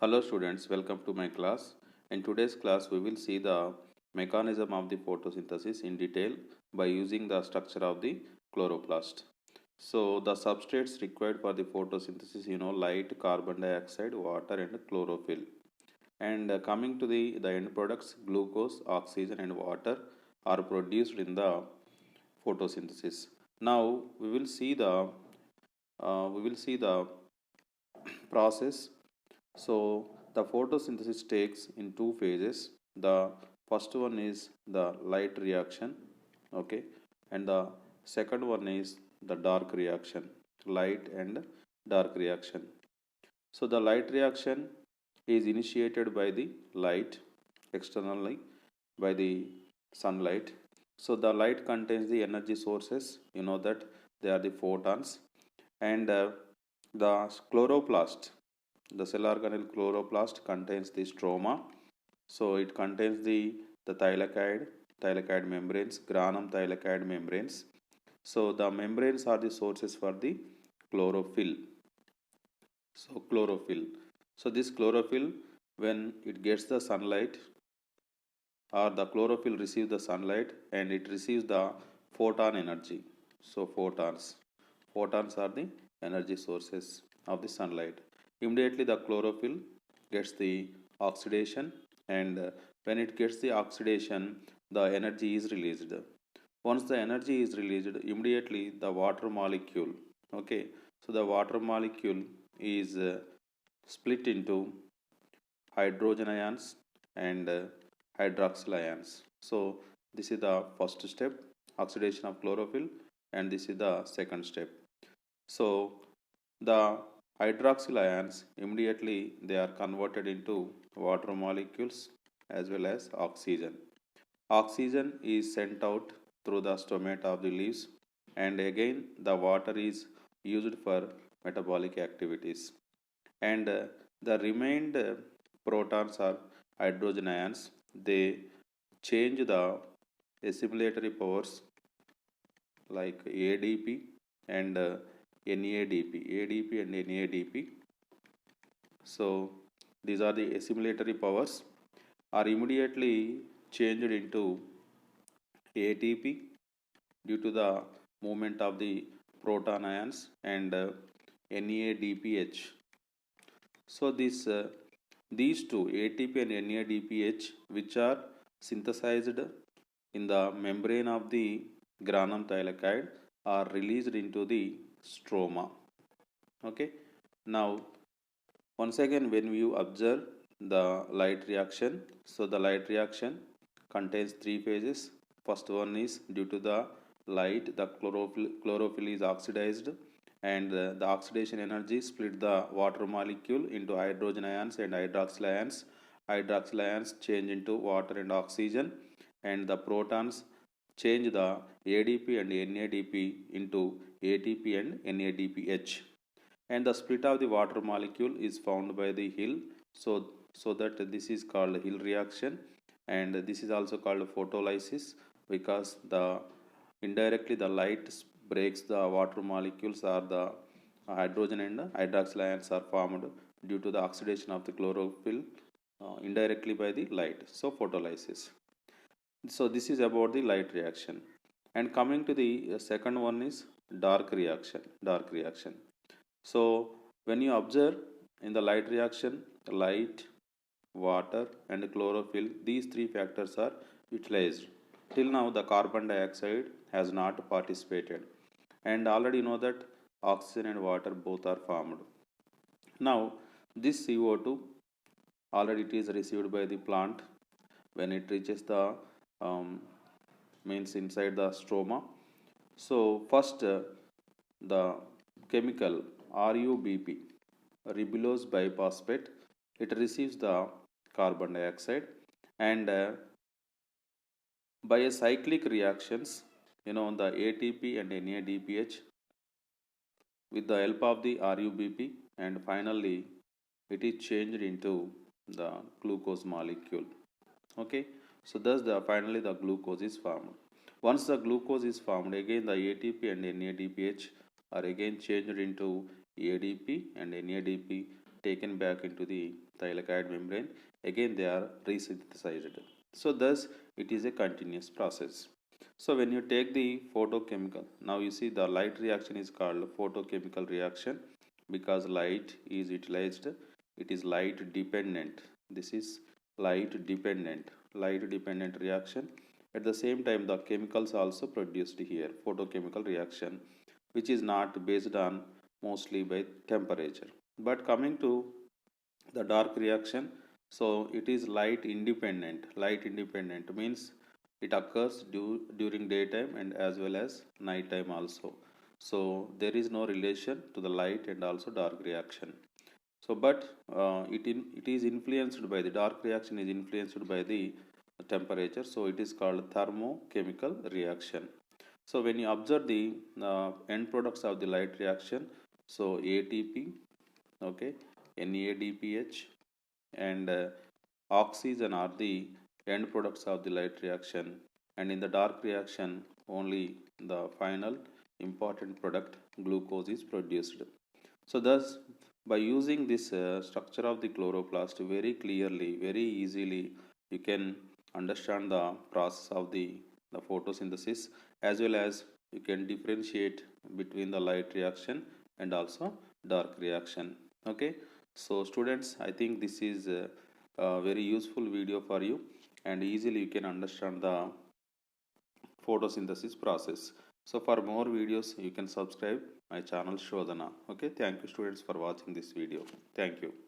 Hello students, welcome to my class. In today's class, we will see the mechanism of the photosynthesis in detail by using the structure of the chloroplast. So the substrates required for the photosynthesis, light, carbon dioxide, water and chlorophyll. And coming to the end products, glucose, oxygen and water are produced in the photosynthesis. Now we will see the process. So the photosynthesis takes in two phases. The first one is the light reaction, okay, and the second one is the dark reaction, light and dark reaction. So the light reaction is initiated by the light externally by the sunlight. So the light contains the energy sources, that they are the photons, and the chloroplast, the cell organelle chloroplast contains the stroma. So it contains the thylakoid membranes, granum thylakoid membranes. So the membranes are the sources for the chlorophyll. So chlorophyll. So this chlorophyll, when it gets the sunlight, or the chlorophyll receives the sunlight and it receives the photon energy. So photons are the energy sources of the sunlight. Immediately the chlorophyll gets the oxidation, and when it gets the oxidation, the energy is released. Once the energy is released, immediately the water molecule, okay, so the water molecule is split into hydrogen ions and hydroxyl ions. So this is the first step, oxidation of chlorophyll, and this is the second step. So the hydroxyl ions immediately they are converted into water molecules as well as oxygen. Oxygen is sent out through the stomata of the leaves, and again the water is used for metabolic activities. And the remained protons are hydrogen ions. They change the assimilatory powers like ADP and NADP and NADP. So these are the assimilatory powers are immediately changed into ATP due to the movement of the proton ions and NADPH. So these two ATP and NADPH, which are synthesized in the membrane of the granum thylakoid, are released into the stroma. Okay. Now once again, when you observe the light reaction, so the light reaction contains three phases. First one is due to the light, the chlorophyll is oxidized, and the oxidation energy split the water molecule into hydrogen ions and hydroxyl ions. Hydroxyl ions change into water and oxygen, and the protons change the ADP and NADP into ATP and NADPH, and the split of the water molecule is found by the Hill. So that this is called Hill reaction, and this is also called photolysis, because the indirectly the light breaks the water molecules, or the hydrogen and hydroxyl ions are formed due to the oxidation of the chlorophyll indirectly by the light. So photolysis. So this is about the light reaction. And coming to the second one is dark reaction. So when you observe in the light reaction, light, water and chlorophyll, these three factors are utilized. Till now the carbon dioxide has not participated, and already know that oxygen and water both are formed. Now this CO2 already it is received by the plant when it reaches the means inside the stroma. So first the chemical RUBP, ribulose biphosphate, it receives the carbon dioxide, and by a cyclic reactions, the ATP and NADPH with the help of the RUBP, and finally it is changed into the glucose molecule. Okay, so thus finally the glucose is formed. Once the glucose is formed, again the ATP and NADPH are again changed into ADP, and NADP taken back into the thylakoid membrane. Again they are resynthesized. So thus it is a continuous process. So when you take the photochemical, now you see the light reaction is called photochemical reaction because light is utilized. It is light dependent. This is light dependent reaction. At the same time, the chemicals also produced here, photochemical reaction, which is not based on mostly by temperature. But coming to the dark reaction, so it is light independent. Light independent means it occurs during daytime and as well as nighttime also. So there is no relation to the light and also dark reaction. So but it is influenced by the dark reaction is influenced by the temperature, so it is called thermochemical reaction. So when you observe the end products of the light reaction, so ATP, okay, NADPH and oxygen are the end products of the light reaction, and in the dark reaction only the final important product glucose is produced. So thus by using this structure of the chloroplast very clearly, very easily, you can understand the process of the photosynthesis, as well as you can differentiate between the light reaction and also dark reaction. Okay, so students, I think this is a very useful video for you, and easily you can understand the photosynthesis process. So for more videos you can subscribe my channel Shodhana. Okay, thank you students for watching this video. Thank you.